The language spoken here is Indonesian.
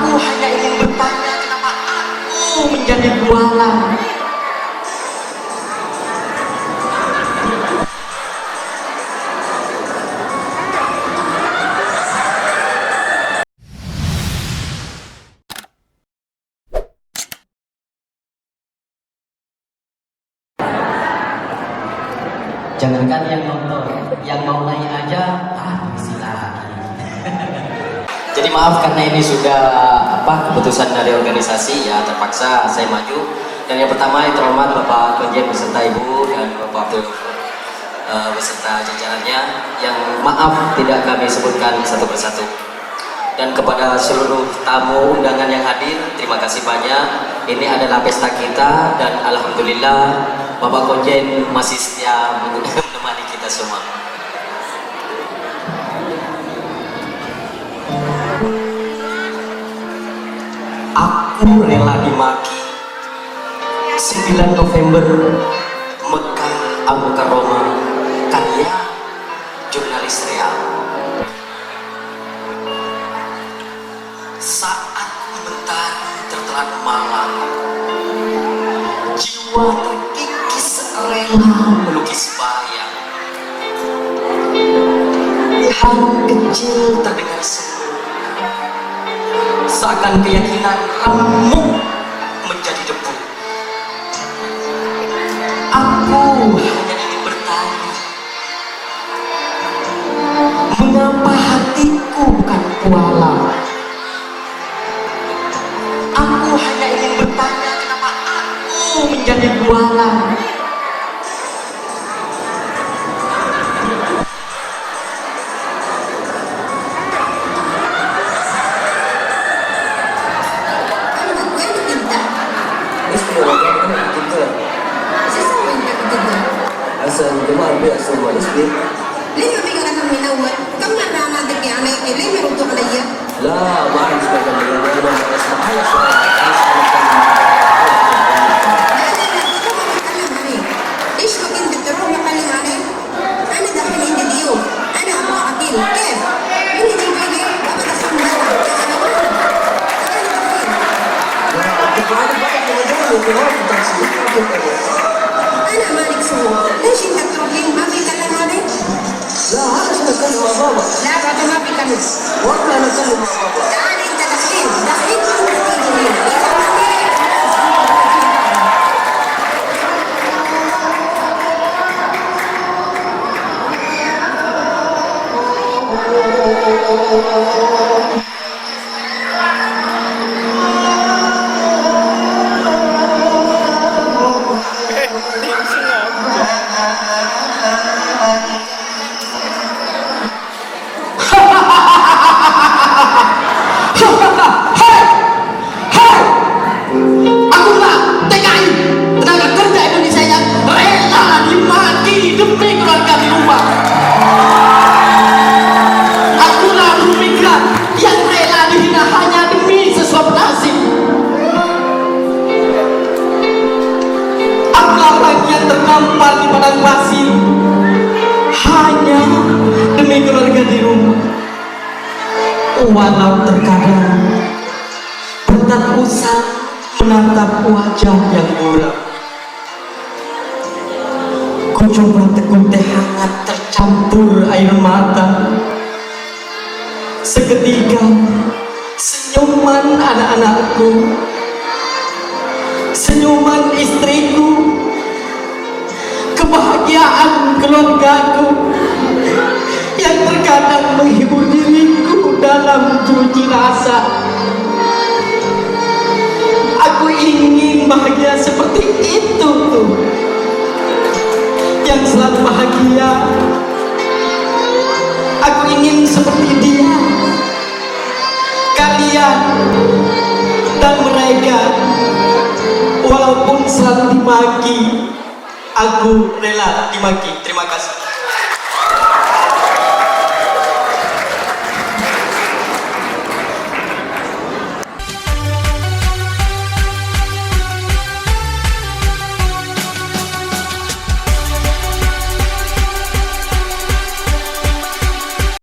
Aku hanya ingin bertanya kenapa aku menjadi bualan. Jangankan yang nonton, yang mau naik aja, silakan. Jadi maaf karena ini sudah keputusan dari organisasi, ya terpaksa saya maju. Dan yang pertama yang terhormat Bapak Konjen beserta Ibu dan Bapak Abdul beserta jajarannya, yang maaf tidak kami sebutkan satu persatu. Dan kepada seluruh tamu undangan yang hadir, terima kasih banyak. Ini adalah pesta kita dan alhamdulillah Bapak Konjen masih setia menemani kita semua. Aku rela dimaki 9 November Mekah Al-Mukarramah, karya jurnalis real. Saat mentari tertelan malam, jiwa terkikis rela melukis bayang. Hal kecil terdengar semu, seakan keyakinan remuk menjadi debu. Aku hanya ingin bertanya, mengapa hatiku bukan kuala? Aku hanya ingin bertanya kenapa aku menjadi bualan. ليه بيجي انا من الاول؟ كم مره انا عندك يعني ليه بيردوا عليا؟ لا ما أعرف كذا أنا اسمعها شوية. ليش ما كنت تروح مكلم عليه؟ انا داخل عندي ضيوف، انا ابغى عقيل، كيف؟ مين يجي يجي؟ ابغى ادخل مدرسه، انا وين؟ انا مالك شغل، ليش انت تروح لي ما بيكلم عليه؟ لا هذا شنو أتكلم مع بابا. لا بعد ما بيكلم. والله أنا أتكلم مع بابا. تعال انت داخلين داخلين وانت تيجي هنا. Terdampar di padang pasir hanya demi keluarga di rumah. Walau terkadang berat usah menatap wajah yang buram, ku coba tekun teh hangat tercampur air mata. Seketika senyuman anak-anakku, senyuman istriku, kebahagiaan keluargaku yang terkadang menghibur diriku dalam cuci rasa. Aku ingin bahagia seperti itu tuh, yang selalu bahagia. Aku ingin seperti dia. Kalian dan mereka, walaupun selalu dimaki, aku rela dimaki. Terima kasih.